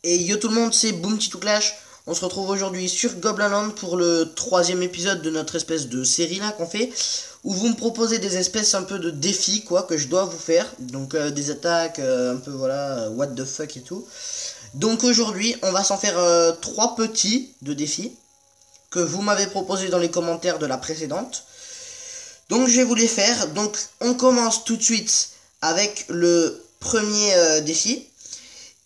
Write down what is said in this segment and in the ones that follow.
Et yo tout le monde, c'est Boom Titou Clash. On se retrouve aujourd'hui sur Goblin Land pour le troisième épisode de notre espèce de série là qu'on fait, où vous me proposez des espèces un peu de défis quoi que je dois vous faire, donc des attaques un peu voilà what the fuck et tout. Donc aujourd'hui on va s'en faire trois petits de défis que vous m'avez proposé dans les commentaires de la précédente. Donc je vais vous les faire. Donc on commence tout de suite avec le premier défi.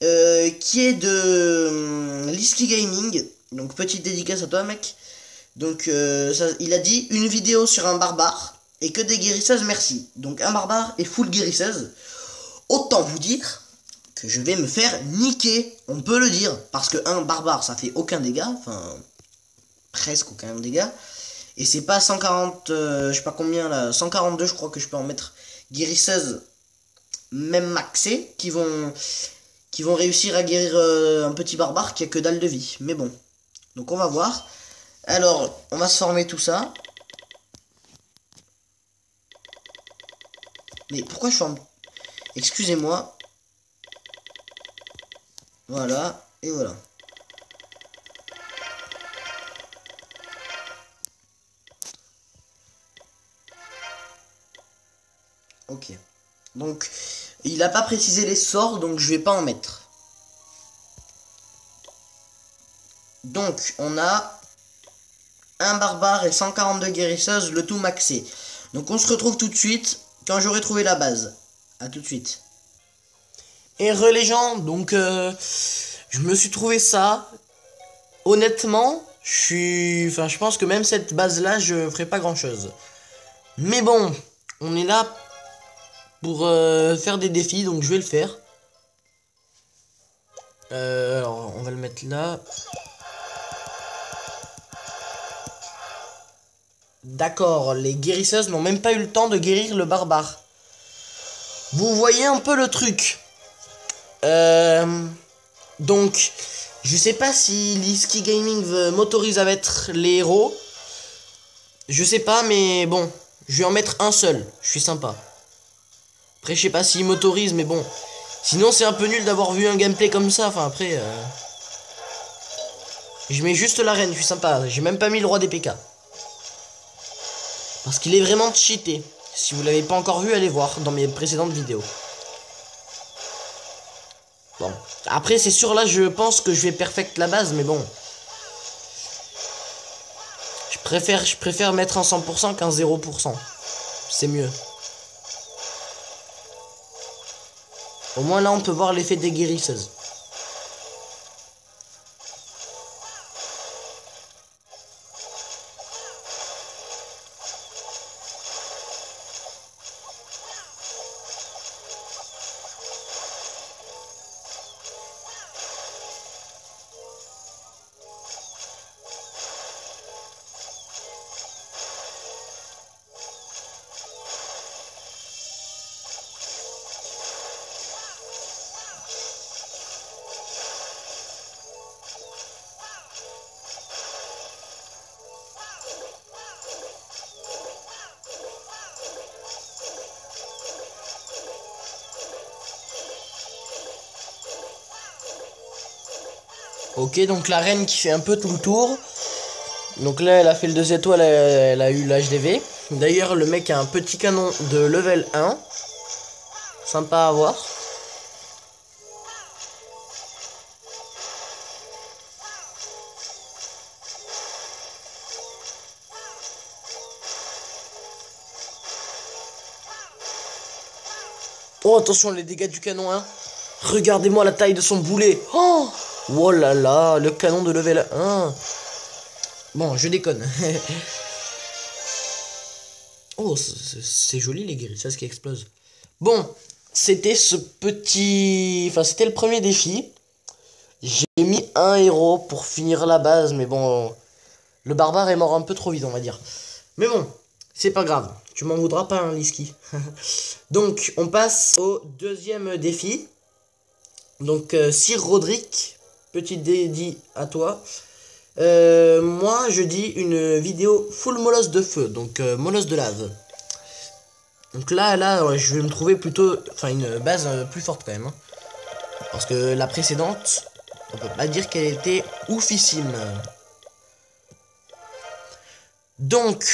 Qui est de Liski Gaming. Donc petite dédicace à toi mec. Donc il a dit une vidéo sur un barbare et que des guérisseuses merci. Donc un barbare et full guérisseuse. Autant vous dire que je vais me faire niquer, on peut le dire, parce que un barbare ça fait aucun dégât, enfin presque aucun dégât. Et c'est pas 140, je sais pas combien là, 142 je crois que je peux en mettre guérisseuses même maxées qui vont réussir à guérir un petit barbare qui a que dalle de vie. Mais bon, donc on va voir. Alors, on va se former tout ça. Mais pourquoi je forme... Excusez-moi. Voilà, et voilà. Ok. Donc, il n'a pas précisé les sorts, donc je vais pas en mettre. Donc, on a un barbare et 142 guérisseuses, le tout maxé. Donc, on se retrouve tout de suite quand j'aurai trouvé la base. A tout de suite. Et les gens, donc, je me suis trouvé ça. Honnêtement, je pense que même cette base-là, je ferai pas grand-chose. Mais bon, on est là pour faire des défis, donc je vais le faire. Alors, on va le mettre là. D'accord, les guérisseuses n'ont même pas eu le temps de guérir le barbare. Vous voyez un peu le truc. Donc, je sais pas si Liski Gaming m'autorise à mettre les héros. Je sais pas, mais bon, je vais en mettre un seul. Je suis sympa. Après, je sais pas s'il m'autorise, mais bon. Sinon, c'est un peu nul d'avoir vu un gameplay comme ça. Enfin, après... Je mets juste la reine, je suis sympa. J'ai même pas mis le roi des PK. Parce qu'il est vraiment cheaté. Si vous l'avez pas encore vu, allez voir dans mes précédentes vidéos. Bon. Après, c'est sûr, là, je pense que je vais perfect la base, mais bon. Je préfère mettre un 100% qu'un 0%. C'est mieux. Au moins, là, on peut voir l'effet des guérisseuses. Ok, donc la reine qui fait un peu tout le tour. Donc là, elle a fait le 2 étoiles, elle a eu l'HDV. D'ailleurs, le mec a un petit canon de level 1. Sympa à voir. Oh, attention, les dégâts du canon 1. Regardez-moi la taille de son boulet. Oh là là, le canon de level 1. Bon, je déconne. Oh, c'est joli les guérisseuses qui explosent. Bon, c'était ce petit... Enfin, c'était le premier défi. J'ai mis un héros pour finir la base, mais bon... Le barbare est mort un peu trop vite, on va dire. Mais bon, c'est pas grave. Tu m'en voudras pas, hein, Liski. Donc, on passe au deuxième défi. Donc, Sir Roderick, petit dédi à toi. Moi, je dis une vidéo full molosse de feu, donc molosse de lave. Donc là, je vais me trouver plutôt... Enfin, une base plus forte quand même. Hein. Parce que la précédente, On peut pas dire qu'elle était oufissime. Donc,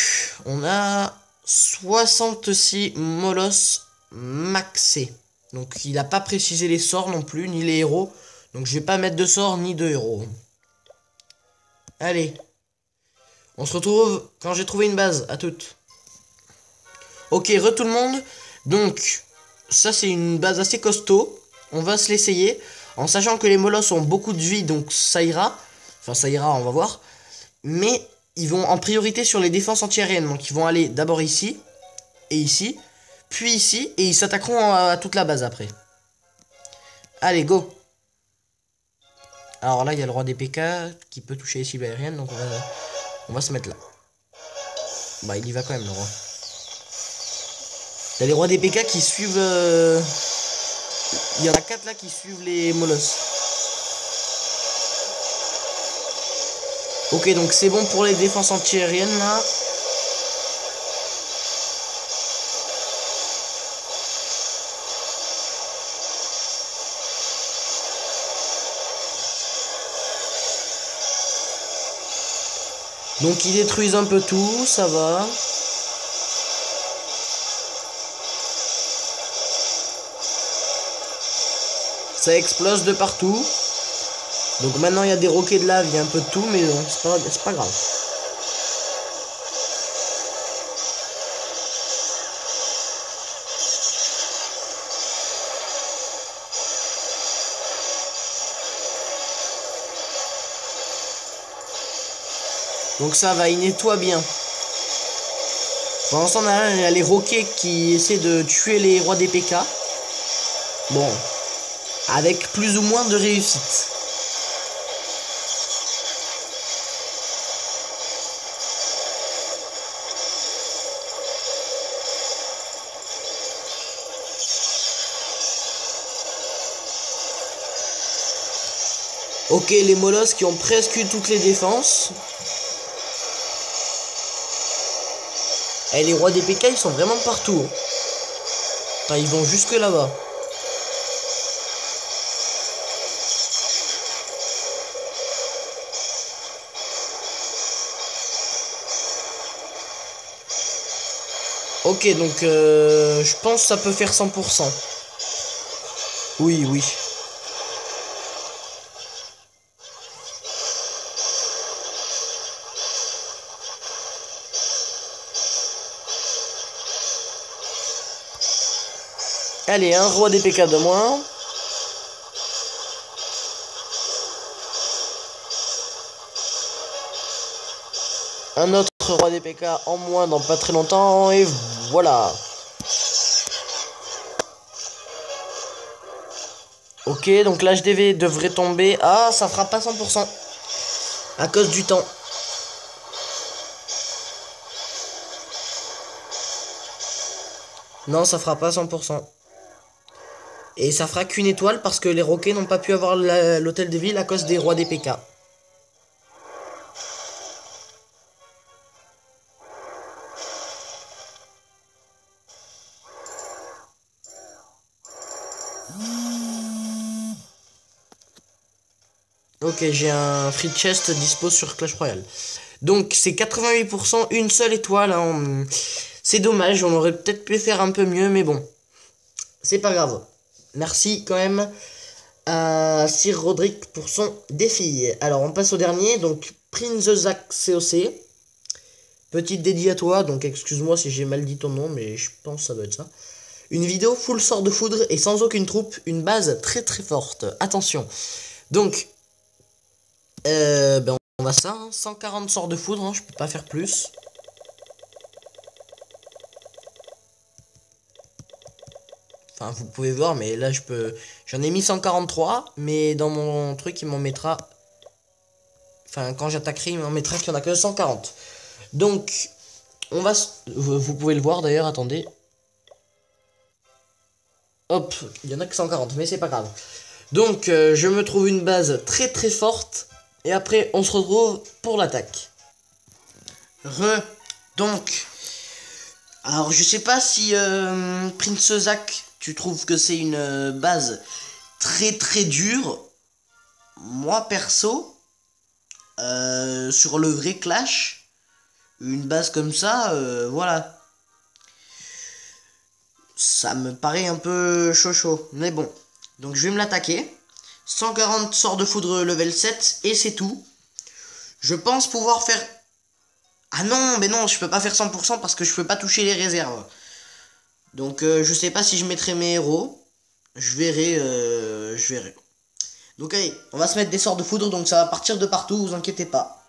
on a 66 molosses maxés. Donc, il n'a pas précisé les sorts non plus, ni les héros. Donc, je vais pas mettre de sorts ni de héros. Allez. On se retrouve quand j'ai trouvé une base. À toutes. Ok, tout le monde. Donc, ça c'est une base assez costaud. On va se l'essayer. En sachant que les molosses ont beaucoup de vie, donc ça ira. Enfin, ça ira, on va voir. Mais ils vont en priorité sur les défenses antiaériennes. Donc, ils vont aller d'abord ici. Et ici. Puis ici. Et ils s'attaqueront à toute la base après. Allez, go. Alors là, il y a le roi des PK qui peut toucher les cibles aériennes. Donc, on va se mettre là. Bah, il y va quand même, le roi. Il y a les rois des PK qui suivent... Il y en a 4 là qui suivent les molosses. Ok, donc c'est bon pour les défenses antiaériennes là. Donc ils détruisent un peu tout, ça va. Ça explose de partout. Donc maintenant il y a des roquets de lave, il y a un peu de tout, mais c'est pas grave. Donc ça va, il nettoie bien. Pendant ce temps, il y a les roquets qui essaient de tuer les rois des PK. Bon, avec plus ou moins de réussite. Ok, les molosses qui ont presque eu toutes les défenses. Et les rois des PK, ils sont vraiment partout. Enfin, ils vont jusque là-bas. Ok, donc je pense que ça peut faire 100%. Oui, oui. Allez, un roi des PK de moins. Un autre roi des PK en moins dans pas très longtemps. Et voilà. Ok, donc l'HDV devrait tomber. Ah, ça fera pas 100%. À cause du temps. Non, ça fera pas 100%. Et ça fera qu'une étoile parce que les roquets n'ont pas pu avoir l'hôtel de ville à cause des rois des PK. Ok, j'ai un free chest dispo sur Clash Royale. Donc c'est 88%, une seule étoile. Hein. C'est dommage, on aurait peut-être pu faire un peu mieux, mais bon. C'est pas grave. Merci quand même à Sir Roderick pour son défi. Alors on passe au dernier, donc Prince Zach COC. Petite dédiée à toi, donc excuse-moi si j'ai mal dit ton nom, mais je pense que ça doit être ça. Une vidéo full sort de foudre et sans aucune troupe, une base très très forte. Attention. Donc, ben on a ça, hein, 140 sorts de foudre, hein, je peux pas faire plus. Enfin, vous pouvez voir, mais là, j'en ai mis 143, mais dans mon truc, il m'en mettra... Enfin, quand j'attaquerai, il m'en mettra qu'il n'y en a que 140. Donc, on va... Vous pouvez le voir, d'ailleurs, attendez. Hop, il y en a que 140, mais c'est pas grave. Donc, je me trouve une base très très forte. Et après, on se retrouve pour l'attaque. Donc... Alors, je sais pas si Prince Zach, tu trouves que c'est une base très très dure. moi perso, sur le vrai Clash, une base comme ça, voilà. Ça me paraît un peu chaud. Mais bon. Donc je vais me l'attaquer. 140 sorts de foudre level 7 et c'est tout. Je pense pouvoir faire... Ah non, mais non, je peux pas faire 100% parce que je peux pas toucher les réserves. Donc je sais pas si je mettrai mes héros. Je verrai. Donc allez, on va se mettre des sorts de foudre, donc ça va partir de partout, vous inquiétez pas.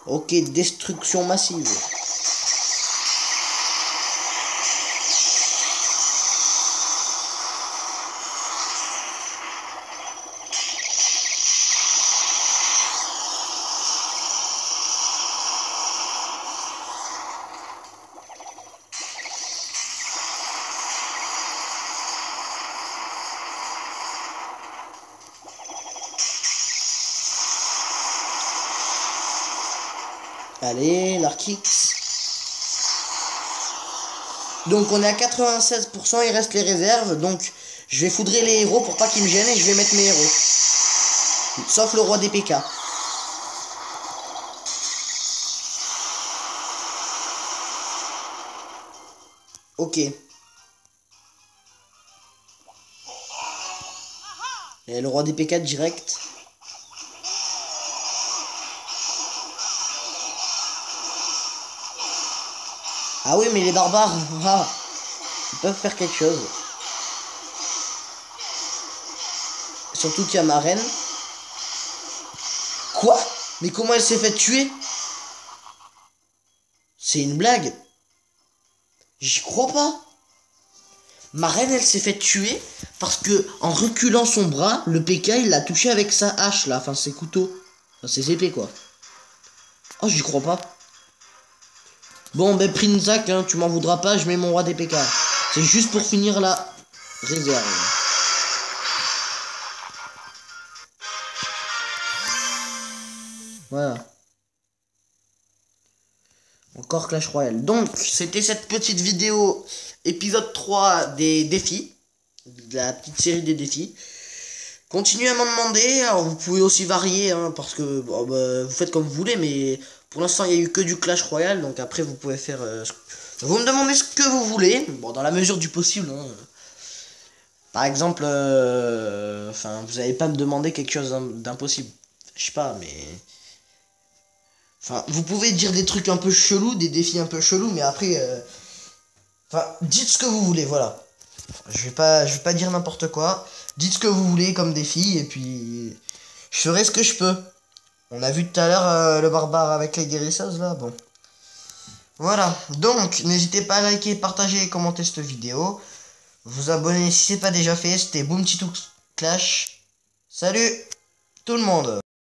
Ok, destruction massive. Allez, l'Arkix. Donc on est à 96%, il reste les réserves. Donc je vais foudrer les héros pour pas qu'ils me gênent et je vais mettre mes héros. Sauf le roi des PK. Ok. Et le roi des PK direct. Ah oui, mais les barbares, ah, ils peuvent faire quelque chose. Surtout qu'il y a ma reine. Quoi? Mais comment elle s'est fait tuer? C'est une blague. J'y crois pas. Ma reine, elle s'est fait tuer parce que en reculant son bras, le PK, il l'a touché avec sa hache, là. Enfin, ses couteaux. Enfin, ses épées, quoi. Oh, j'y crois pas. Bon, ben, Prinzak, hein, tu m'en voudras pas, je mets mon roi des PK. C'est juste pour finir la réserve. Voilà. Encore Clash Royale. Donc, c'était cette petite vidéo, épisode 3 des défis. De la petite série des défis. Continuez à m'en demander. Alors, vous pouvez aussi varier, hein, parce que bon, bah, vous faites comme vous voulez, mais pour l'instant, il n'y a eu que du Clash Royale. Donc après, vous pouvez faire... vous me demandez ce que vous voulez. Bon, dans la mesure du possible. Hein. Par exemple, enfin, vous n'allez pas me demander quelque chose d'impossible. Je sais pas, mais... Enfin, vous pouvez dire des trucs un peu chelous, des défis un peu chelous, mais après... Enfin, dites ce que vous voulez, voilà. Je vais pas dire n'importe quoi. Dites ce que vous voulez comme défi, et puis... Je ferai ce que je peux. On a vu tout à l'heure le barbare avec les guérisseuses, là, bon. Voilà, donc, n'hésitez pas à liker, partager et commenter cette vidéo. Vous abonner si c'est pas déjà fait, c'était Boom Titou Clash. Salut tout le monde!